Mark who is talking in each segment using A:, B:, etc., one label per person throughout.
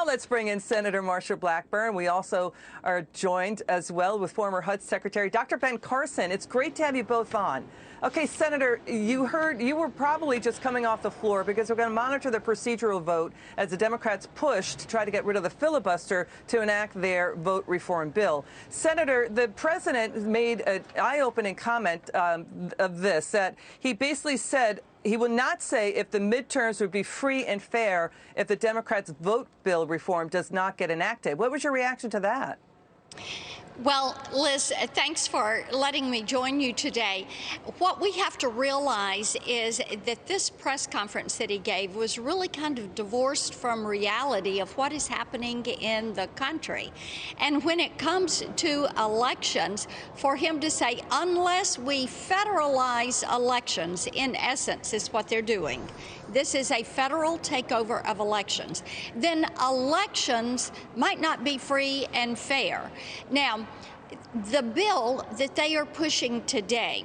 A: let's bring in Senator Marsha Blackburn. We also are joined as well with former HUD Secretary Dr. Ben Carson. It's great to have you both on. Okay, Senator, you were probably just coming off the floor because we're going to monitor the procedural vote as the Democrats push to try to get rid of the filibuster to enact their vote reform bill. Senator, the president made an eye-opening comment of this, that he basically said he will not say if the midterms would be free and fair if the Democrats' vote bill reform does not get enacted. What was your reaction to that?
B: Well, Liz, thanks for letting me join you today. What we have to realize is that this press conference that he gave was really kind of divorced from reality of what is happening in the country. And when it comes to elections, for him to say, unless we federalize elections, in essence, is what they're doing. This is a federal takeover of elections. Then elections might not be free and fair. Now, the bill that they are pushing today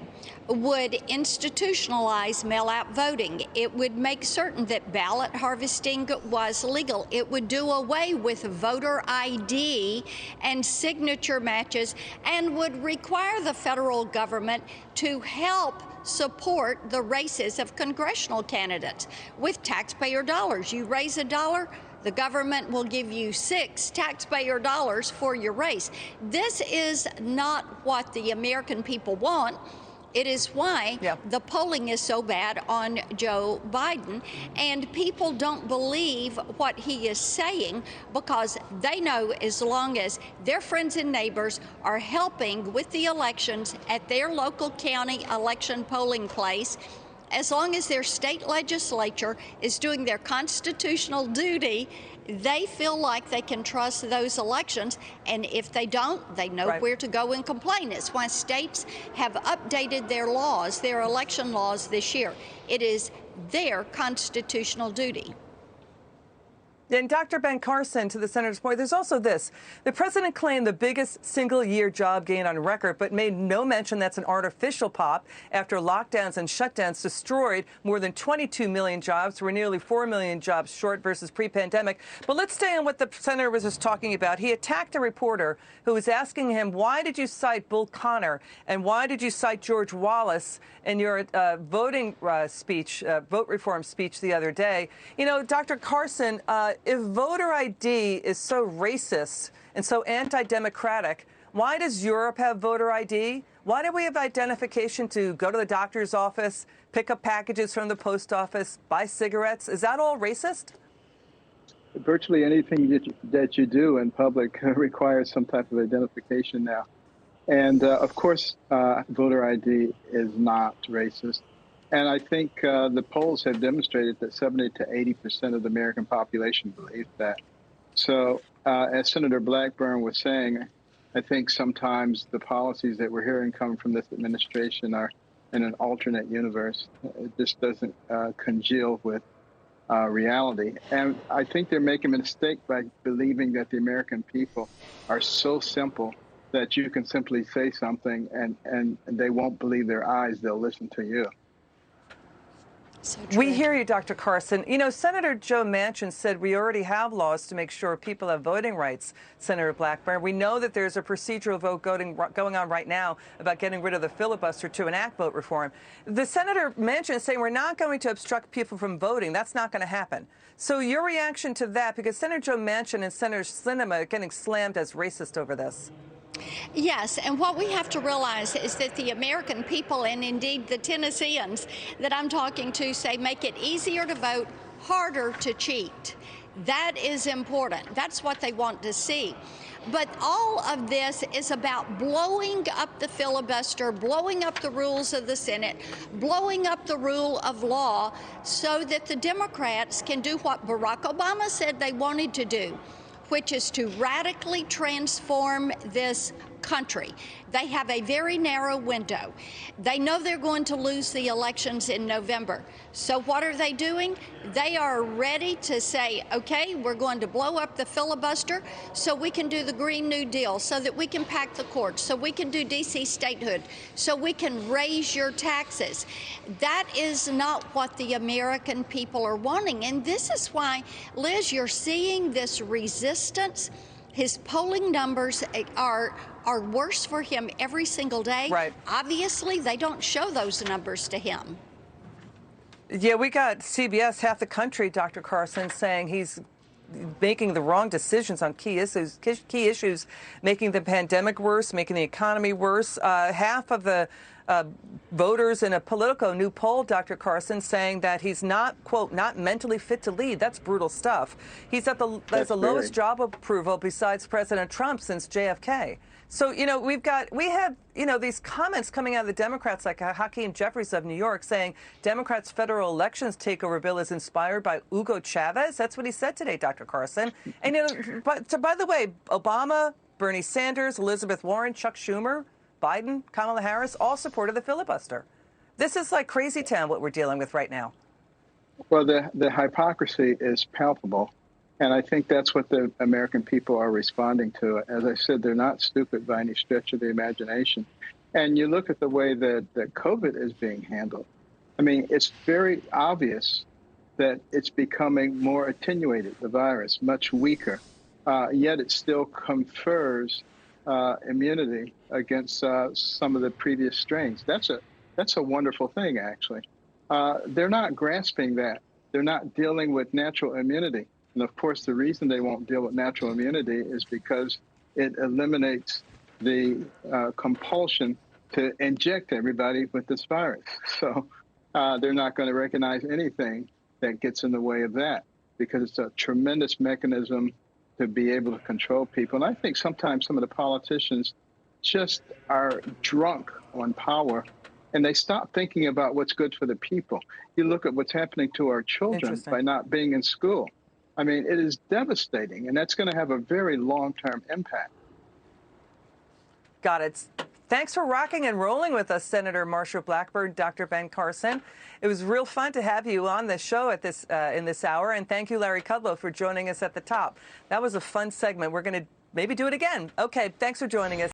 B: would institutionalize mail-out voting. It would make certain that ballot harvesting was legal. It would do away with voter ID and signature matches and would require the federal government to help support the races of congressional candidates with taxpayer dollars. You raise $1, the government will give you 6 taxpayer dollars for your race. This is not what the American people want. It is why the polling is so bad on Joe Biden, and people don't believe what he is saying because they know as long as their friends and neighbors are helping with the elections at their local county election polling place, as long as their state legislature is doing their constitutional duty, they feel like they can trust those elections, and if they don't, they know where to go and complain. It's why states have updated their laws, their election laws this year. It is their constitutional duty.
A: And Dr. Ben Carson, to the senator's point, there's also this. The president claimed the biggest single-year job gain on record, but made no mention that's an artificial pop after lockdowns and shutdowns destroyed more than 22 million jobs. We're nearly 4 million jobs short versus pre-pandemic. But let's stay on what the senator was just talking about. He attacked a reporter who was asking him, why did you cite Bull Connor and why did you cite George Wallace in your voting speech, vote reform speech the other day? You know, Dr. Carson, if voter ID is so racist and so anti-democratic, why does Europe have voter ID? Why do we have identification to go to the doctor's office, pick up packages from the post office, buy cigarettes? Is that all racist?
C: Virtually anything that you do in public requires some type of identification now. And of course, voter ID is not racist. And I think the polls have demonstrated that 70 to 80% of the American population believes that. So as Senator Blackburn was saying, I think sometimes the policies that we're hearing coming from this administration are in an alternate universe. It just doesn't congeal with reality. And I think they're making a mistake by believing that the American people are so simple that you can simply say something and they won't believe their eyes, they'll listen to you.
A: So we hear you, Dr. Carson. You know, Senator Joe Manchin said we already have laws to make sure people have voting rights, Senator Blackburn. We know that there's a procedural vote going on right now about getting rid of the filibuster to enact vote reform. The Senator Manchin is saying we're not going to obstruct people from voting. That's not going to happen. So your reaction to that, because Senator Joe Manchin and Senator Sinema are getting slammed as racist over this.
B: Yes, and what we have to realize is that the American people, and indeed the Tennesseans that I'm talking to, say make it easier to vote, harder to cheat. That is important. That's what they want to see. But all of this is about blowing up the filibuster, blowing up the rules of the Senate, blowing up the rule of law so that the Democrats can do what Barack Obama said they wanted to do, which is to radically transform this country. They have a very narrow window. They know they're going to lose the elections in November. So what are they doing? They are ready to say, okay, we're going to blow up the filibuster so we can do the Green New Deal, so that we can pack the courts, so we can do D.C. statehood, so we can raise your taxes. That is not what the American people are wanting. And this is why, Liz, you're seeing this resistance. His polling numbers are worse for him every single day.
A: Right.
B: Obviously, they don't show those numbers to him.
A: Yeah, we got CBS, half the country, Dr. Carson, saying he's making the wrong decisions on key issues, making the pandemic worse, making the economy worse. Half of the voters in a Politico new poll, Dr. Carson, saying that he's not, quote, not mentally fit to lead. That's brutal stuff. He's at the lowest job approval besides President Trump since JFK. So, you know, we have, you know, these comments coming out of the Democrats, like Hakeem Jeffries of New York, saying Democrats' federal elections takeover bill is inspired by Hugo Chavez. That's what he said today, Dr. Carson. And, you know, by the way, Obama, Bernie Sanders, Elizabeth Warren, Chuck Schumer, Biden, Kamala Harris, all supported the filibuster. This is like crazy town, what we're dealing with right now.
C: Well, the hypocrisy is palpable. And I think that's what the American people are responding to. As I said, they're not stupid by any stretch of the imagination. And you look at the way that COVID is being handled. I mean, it's very obvious that it's becoming more attenuated, the virus, much weaker. Yet it still confers immunity against some of the previous strains. That's a wonderful thing, actually. They're not grasping that. They're not dealing with natural immunity. And of course, the reason they won't deal with natural immunity is because it eliminates the compulsion to inject everybody with this virus. So they're not going to recognize anything that gets in the way of that, because it's a tremendous mechanism to be able to control people. And I think sometimes some of the politicians just are drunk on power, and they stop thinking about what's good for the people. You look at what's happening to our children by not being in school. I mean, it is devastating, and that's going to have a very long-term impact.
A: Got it. Thanks for rocking and rolling with us, Senator Marsha Blackburn, Dr. Ben Carson. It was real fun to have you on the show at this in this hour, and thank you, Larry Kudlow, for joining us at the top. That was a fun segment. We're going to maybe do it again. Okay, thanks for joining us.